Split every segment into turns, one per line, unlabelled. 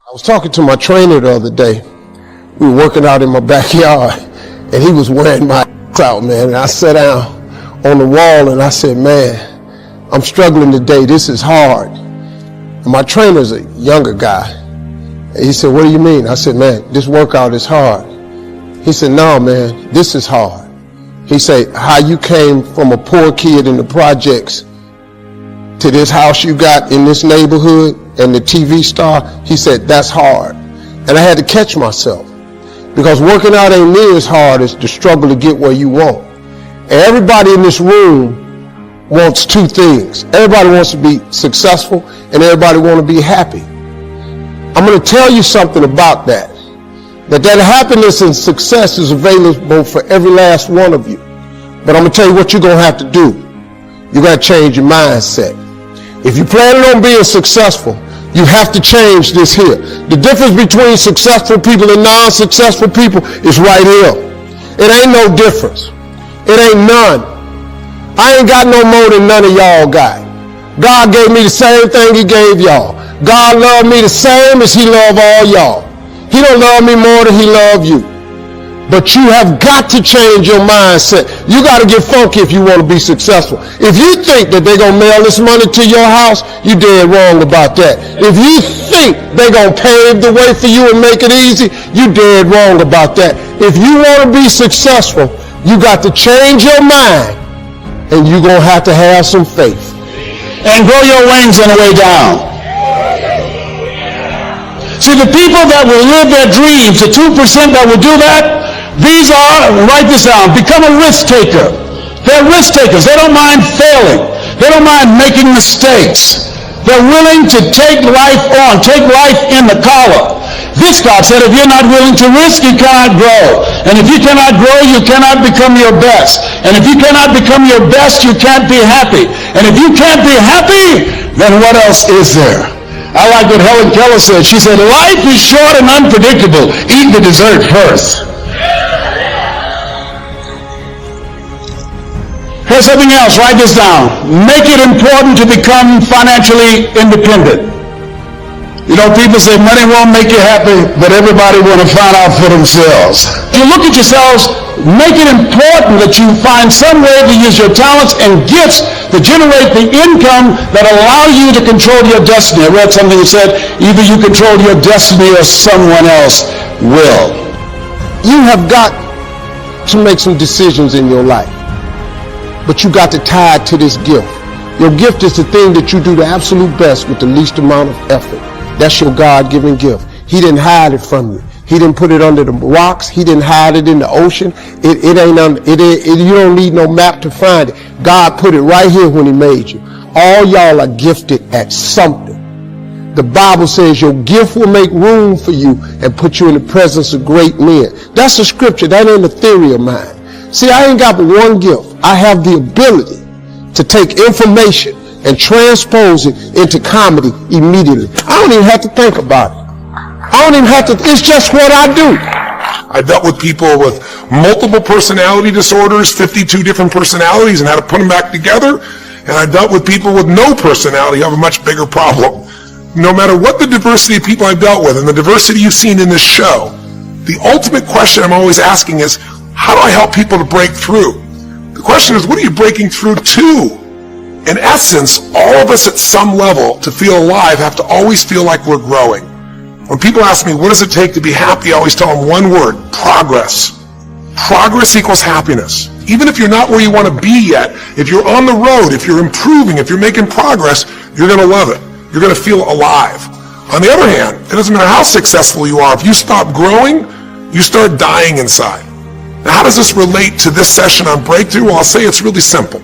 I was talking to my trainer the other day. We were working out in my backyard, and he was wearing my out, man. And I sat down on the wall, and I said, man, I'm struggling today. This is hard. And my trainer's a younger guy. And he said, what do you mean? I said, man, this workout is hard. He said, no, man, this is hard. He said, how you came from a poor kid in the projects to this house you got in this neighborhood and the TV star, he said, that's hard. And I had to catch myself, because working out ain't near as hard as the struggle to get where you want. And everybody in this room wants two things. Everybody wants to be successful, and everybody wants to be happy. I'm going to tell you something about that. That happiness and success is available for every last one of you. But I'm going to tell you what you're going to have to do. You got to change your mindset. If you're planning on being successful, you have to change this here. The difference between successful people and non-successful people is right here. It ain't no difference. It ain't none. I ain't got no more than none of y'all got. God gave me the same thing he gave y'all. God loved me the same as he loved all y'all. He don't love me more than he loved you. But you have got to change your mindset. You got to get funky if you want to be successful. If you think that they're going to mail this money to your house, you're dead wrong about that. If you think they're going to pave the way for you and make it easy, you're dead wrong about that. If you want to be successful, you got to change your mind, and you're going to have some faith.
And grow your wings on the way down. See, the people that will live their dreams, the 2% that will do that, these are, write this down, become a risk taker. They're risk takers. They don't mind failing. They don't mind making mistakes. They're willing to take life on, take life in the collar. This God said, if you're not willing to risk, you cannot grow. And if you cannot grow, you cannot become your best. And if you cannot become your best, you can't be happy. And if you can't be happy, then what else is there? I like what Helen Keller said. She said, life is short and unpredictable. Eat the dessert first. Here's something else. Write this down. Make it important to become financially independent. You know, people say money won't make you happy, but everybody want to find out for themselves. If you look at yourselves, make it important that you find some way to use your talents and gifts to generate the income that allow you to control your destiny. I read something that said, either you control your destiny or someone else will.
You have got to make some decisions in your life, but you got to tie it to this gift. Your gift is the thing that you do the absolute best with the least amount of effort. That's your God-given gift. He didn't hide it from you. He didn't put it under the rocks. He didn't hide it in the ocean. You don't need no map to find it. God put it right here when he made you. All y'all are gifted at something. The Bible says your gift will make room for you and put you in the presence of great men. That's a scripture. That ain't a theory of mine. See, I ain't got but one gift. I have the ability to take information and transpose it into comedy immediately. I don't even have to think about it. I don't even have to, it's just what I do.
I dealt with people with multiple personality disorders, 52 different personalities, and how to put them back together. And I dealt with people with no personality who have a much bigger problem. No matter what the diversity of people I've dealt with and the diversity you've seen in this show, the ultimate question I'm always asking is, how do I help people to break through? The question is, what are you breaking through to? In essence, all of us at some level to feel alive have to always feel like we're growing. When people ask me, what does it take to be happy? I always tell them one word: progress. Progress equals happiness. Even if you're not where you want to be yet, if you're on the road, if you're improving, if you're making progress, you're going to love it. You're going to feel alive. On the other hand, it doesn't matter how successful you are. If you stop growing, you start dying inside. Now, how does this relate to this session on breakthrough? Well, I'll say it's really simple.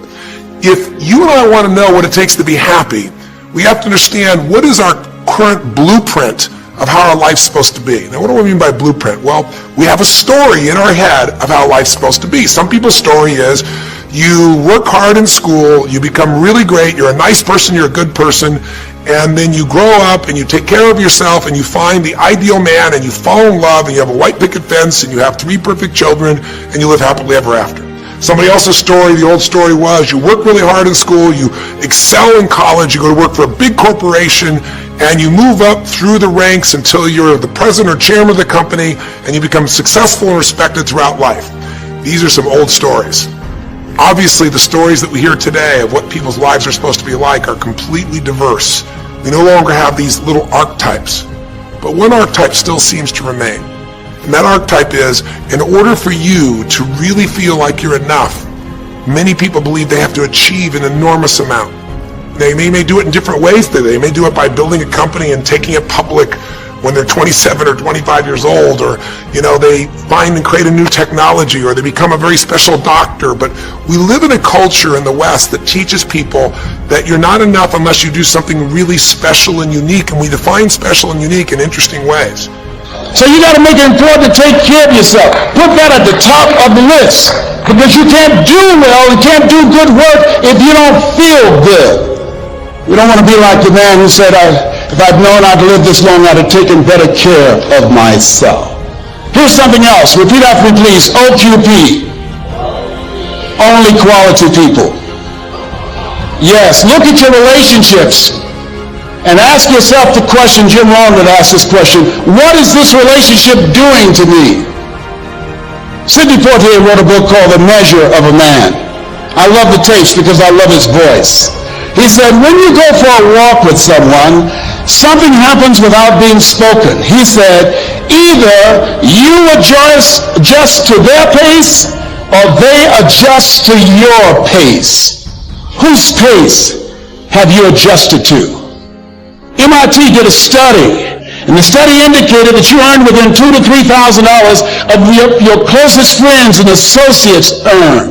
If you and I want to know what it takes to be happy, we have to understand what is our current blueprint of how our life's supposed to be. Now, what do I mean by blueprint? Well, we have a story in our head of how life's supposed to be. Some people's story is you work hard in school, you become really great, you're a nice person, you're a good person, and then you grow up and you take care of yourself and you find the ideal man and you fall in love and you have a white picket fence and you have 3 perfect children and you live happily ever after. Somebody else's story, the old story was, you work really hard in school, you excel in college, you go to work for a big corporation, and you move up through the ranks until you're the president or chairman of the company, and you become successful and respected throughout life. These are some old stories. Obviously, the stories that we hear today of what people's lives are supposed to be like are completely diverse. We no longer have these little archetypes, but one archetype still seems to remain. And that archetype is, in order for you to really feel like you're enough, many people believe they have to achieve an enormous amount. They may do it in different ways. They may do it by building a company and taking it public when they're 27 or 25 years old, or they find and create a new technology, or they become a very special doctor. But we live in a culture in the West that teaches people that you're not enough unless you do something really special and unique, and we define special and unique in interesting ways.
So you got to make it important to take care of yourself. Put that at the top of the list, because you can't do well and can't do good work if you don't feel good. You don't want to be like the man who said, if I'd known I'd live this long, I'd have taken better care of myself. Here's something else. Repeat after me, please. OQP. Only quality people. Yes, look at your relationships and ask yourself the question. Jim Rohn would ask this question: what is this relationship doing to me? Sidney Poitier wrote a book called The Measure of a Man. I love the tapes because I love his voice. He said, when you go for a walk with someone, something happens without being spoken. He said, either you adjust to their pace, or they adjust to your pace. Whose pace have you adjusted to? MIT did a study, and the study indicated that you earned within $2,000 to $3,000 of your closest friends and associates earn.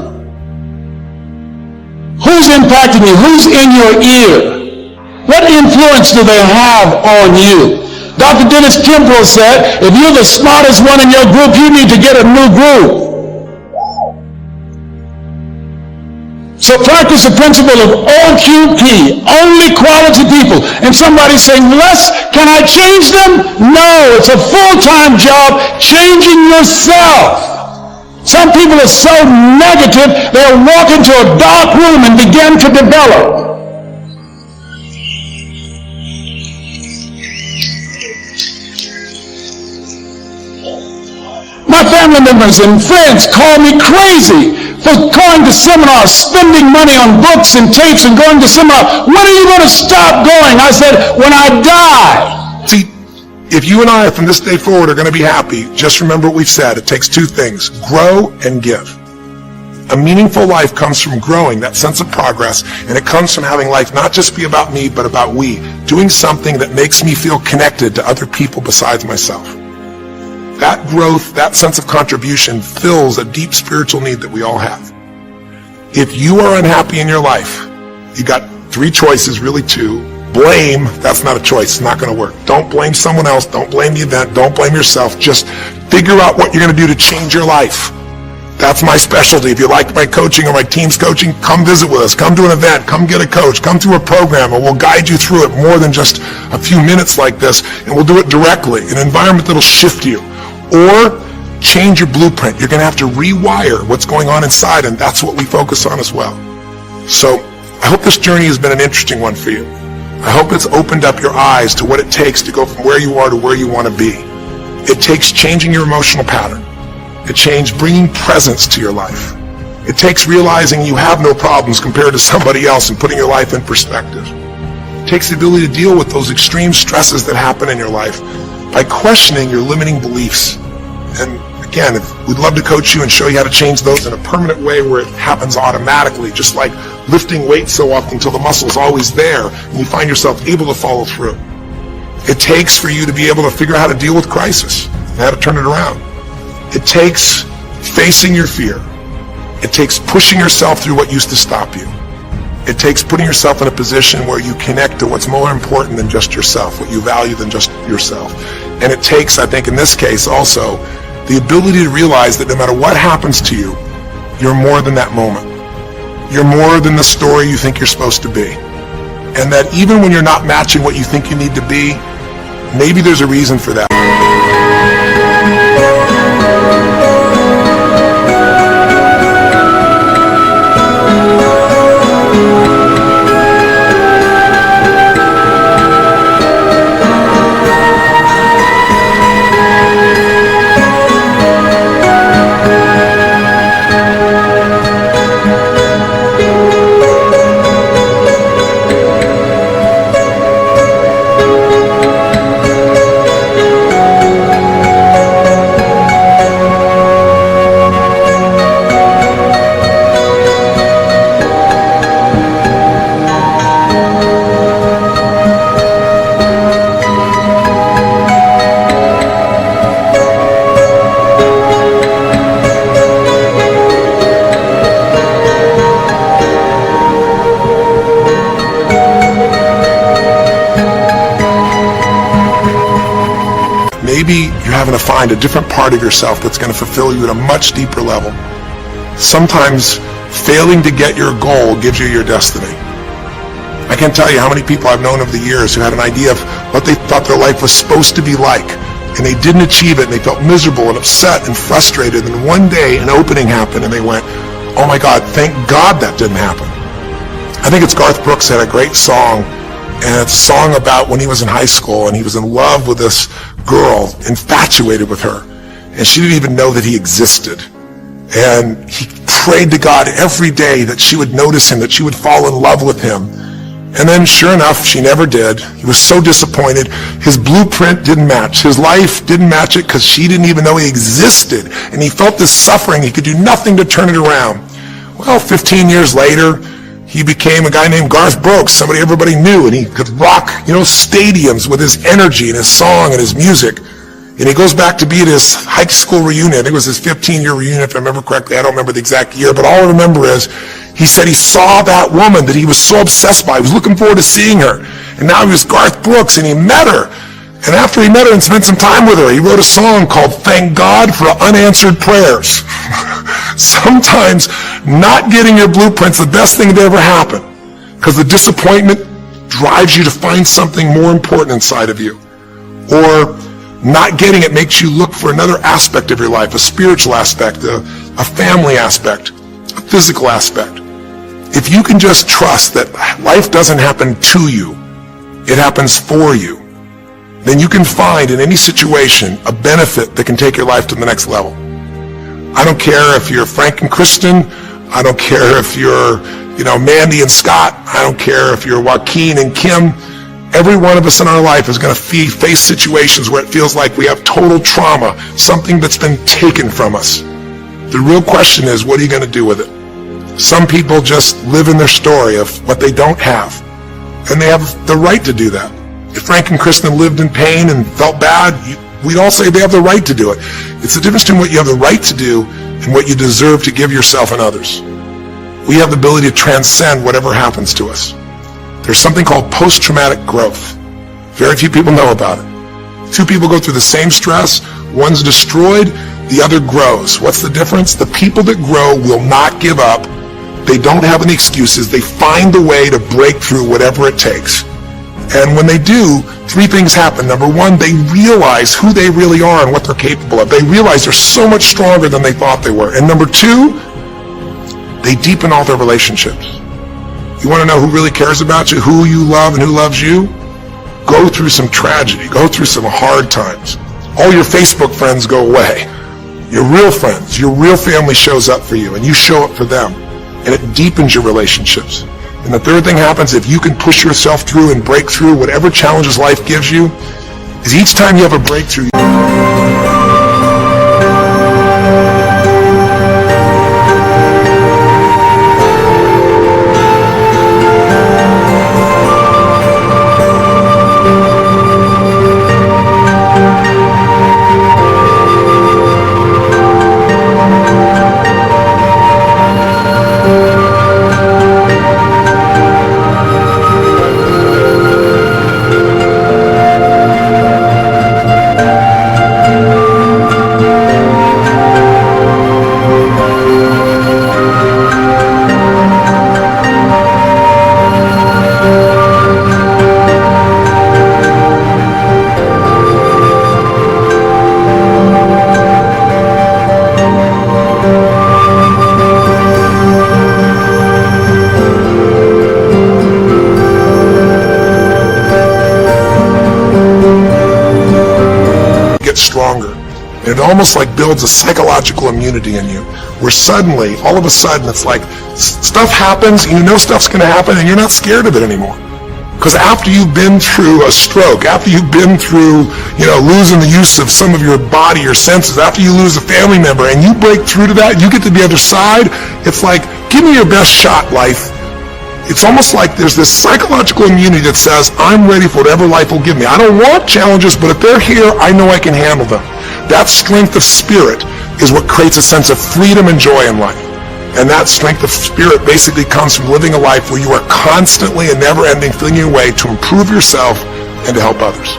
Who's impacting you? Who's in your ear? What influence do they have on you? Dr. Dennis Kimbrough said, if you're the smartest one in your group, you need to get a new group. So practice the principle of OQP, only quality people. And somebody's saying, Les, can I change them? No, it's a full-time job changing yourself. Some people are so negative, they'll walk into a dark room and begin to develop. My family members and friends call me crazy for going to seminars, spending money on books and tapes and going to seminars. When are you going to stop going? I said, when I die.
See, if you and I from this day forward are going to be happy, just remember what we've said. It takes two things: grow and give. A meaningful life comes from growing, that sense of progress, and it comes from having life not just be about me, but about we, doing something that makes me feel connected to other people besides myself. That growth, that sense of contribution fills a deep spiritual need that we all have. If you are unhappy in your life, you got three choices, really two. Blame, that's not a choice. It's not going to work. Don't blame someone else. Don't blame the event. Don't blame yourself. Just figure out what you're going to do to change your life. That's my specialty. If you like my coaching or my team's coaching, come visit with us. Come to an event. Come get a coach. Come through a program, and we'll guide you through it more than just a few minutes like this, and we'll do it directly in an environment that'll shift you. Or change your blueprint. You're going to have to rewire what's going on inside, and that's what we focus on as well. So I hope this journey has been an interesting one for you. I hope it's opened up your eyes to what it takes to go from where you are to where you want to be. It takes changing your emotional pattern. It takes bringing presence to your life. It takes realizing you have no problems compared to somebody else and putting your life in perspective. It takes the ability to deal with those extreme stresses that happen in your life by questioning your limiting beliefs. And again, we'd love to coach you and show you how to change those in a permanent way where it happens automatically, just like lifting weights so often until the muscle's always there and you find yourself able to follow through. It takes for you to be able to figure out how to deal with crisis and how to turn it around. It takes facing your fear. It takes pushing yourself through what used to stop you. It takes putting yourself in a position where you connect to what's more important than just yourself, what you value than just yourself. And it takes, I think in this case also, the ability to realize that no matter what happens to you, you're more than that moment. You're more than the story you think you're supposed to be. And that even when you're not matching what you think you need to be, maybe there's a reason for that. maybe you're having to find a different part of yourself that's going to fulfill you at a much deeper level. Sometimes failing to get your goal gives you your destiny. I can't tell you how many people I've known over the years who had an idea of what they thought their life was supposed to be like, and they didn't achieve it, and they felt miserable and upset and frustrated, and one day an opening happened, and they went, oh my God, thank God that didn't happen. I think it's Garth Brooks had a great song, and it's a song about when he was in high school, and he was in love with this girl, infatuated with her, and she didn't even know that he existed. And he prayed to God every day that she would notice him, that she would fall in love with him. And then sure enough, she never did. He was so disappointed. His blueprint didn't match. His life didn't match it because she didn't even know he existed. And he felt this suffering. He could do nothing to turn it around. Well, 15 years later, he became a guy named Garth Brooks, somebody everybody knew, and he could rock, stadiums with his energy and his song and his music. And he goes back to be at his high school reunion. I think it was his 15-year reunion, if I remember correctly. I don't remember the exact year, but all I remember is he said he saw that woman that he was so obsessed by. He was looking forward to seeing her. And now he was Garth Brooks, and he met her. And after he met her and spent some time with her, he wrote a song called Thank God for Unanswered Prayers. Sometimes not getting your blueprint's the best thing to ever happen, because the disappointment drives you to find something more important inside of you. Or not getting it makes you look for another aspect of your life, a spiritual aspect, a family aspect, a physical aspect. If you can just trust that life doesn't happen to you, it happens for you, then you can find in any situation a benefit that can take your life to the next level. I don't care if you're Frank and Kristen. I don't care if you're, Mandy and Scott. I don't care if you're Joaquin and Kim. Every one of us in our life is going to face situations where it feels like we have total trauma, something that's been taken from us. The real question is, what are you going to do with it? Some people just live in their story of what they don't have, and they have the right to do that. If Frank and Kristen lived in pain and felt bad, we'd all say they have the right to do it. It's the difference between what you have the right to do and what you deserve to give yourself and others. We have the ability to transcend whatever happens to us. There's something called post-traumatic growth. Very few people know about it. Two people go through the same stress. One's destroyed, the other grows. What's the difference? The people that grow will not give up. They don't have any excuses. They find a way to break through whatever it takes. And when they do, three things happen. Number one, they realize who they really are and what they're capable of. They realize they're so much stronger than they thought they were. And number two, they deepen all their relationships. You want to know who really cares about you, who you love and who loves you? Go through some tragedy. Go through some hard times. All your Facebook friends go away. Your real friends, your real family shows up for you, and you show up for them. And it deepens your relationships. And the third thing happens, if you can push yourself through and break through whatever challenges life gives you, is each time you have a breakthrough, stronger. And it almost like builds a psychological immunity in you, where suddenly, all of a sudden, it's like stuff happens, and you know stuff's going to happen, and you're not scared of it anymore. Because after you've been through a stroke, after you've been through, losing the use of some of your body or senses, after you lose a family member, and you break through to that, you get to the other side, it's like, give me your best shot, life. It's almost like there's this psychological immunity that says, I'm ready for whatever life will give me. I don't want challenges, but if they're here, I know I can handle them. That strength of spirit is what creates a sense of freedom and joy in life. And that strength of spirit basically comes from living a life where you are constantly and never-ending filling your way to improve yourself and to help others.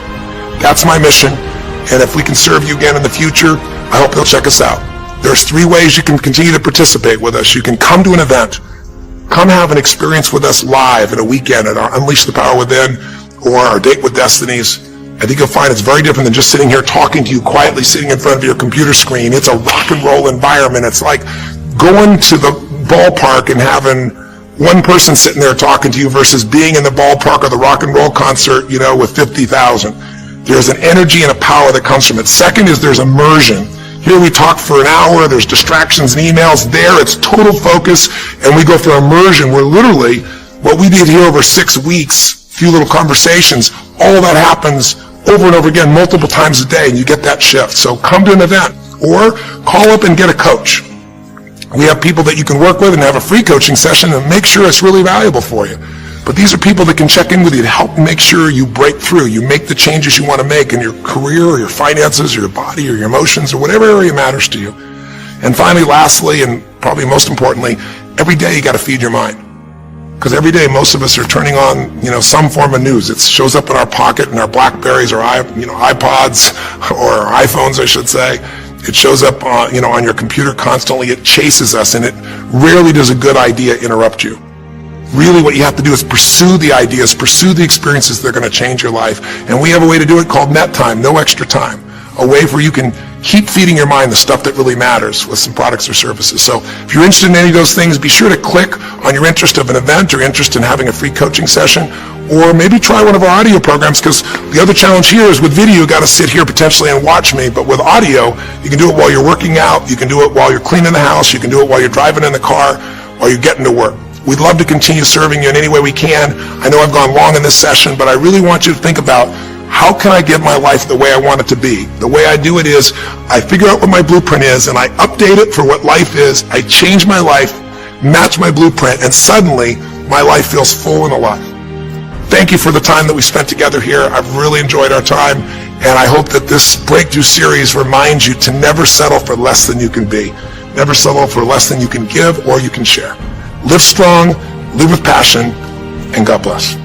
That's my mission. And if we can serve you again in the future, I hope you'll check us out. There's 3 ways you can continue to participate with us. You can come to an event, come have an experience with us live in a weekend at our Unleash the Power Within or our Date with Destinies. I think you'll find it's very different than just sitting here talking to you quietly, sitting in front of your computer screen. It's a rock and roll environment. It's like going to the ballpark and having one person sitting there talking to you versus being in the ballpark or the rock and roll concert, with 50,000. There's an energy and a power that comes from it. Second is there's immersion. Here we talk for an hour, there's distractions and emails. There it's total focus, and we go through immersion where literally what we did here over 6 weeks, few little conversations, all of that happens over and over again multiple times a day, and you get that shift. So come to an event or call up and get a coach. We have people that you can work with and have a free coaching session and make sure it's really valuable for you. But these are people that can check in with you to help make sure you break through, you make the changes you want to make in your career or your finances or your body or your emotions or whatever area matters to you. And finally, lastly, and probably most importantly, every day you got to feed your mind. Because every day most of us are turning on, some form of news. It shows up in our pocket, in our Blackberries or iPods or our iPhones, I should say. It shows up on your computer constantly. It chases us, and it rarely does a good idea interrupt you. Really what you have to do is pursue the ideas, pursue the experiences that are going to change your life. And we have a way to do it called net time, no extra time. A way where you can keep feeding your mind the stuff that really matters with some products or services. So if you're interested in any of those things, be sure to click on your interest of an event or interest in having a free coaching session, or maybe try one of our audio programs, because the other challenge here is with video, you got to sit here potentially and watch me, but with audio, you can do it while you're working out, you can do it while you're cleaning the house, you can do it while you're driving in the car, while you're getting to work. We'd love to continue serving you in any way we can. I know I've gone long in this session, but I really want you to think about, how can I get my life the way I want it to be? The way I do it is I figure out what my blueprint is and I update it for what life is. I change my life, match my blueprint, and suddenly my life feels full and alive. Thank you for the time that we spent together here. I've really enjoyed our time, and I hope that this Breakthrough series reminds you to never settle for less than you can be. Never settle for less than you can give or you can share. Live strong, live with passion, and God bless.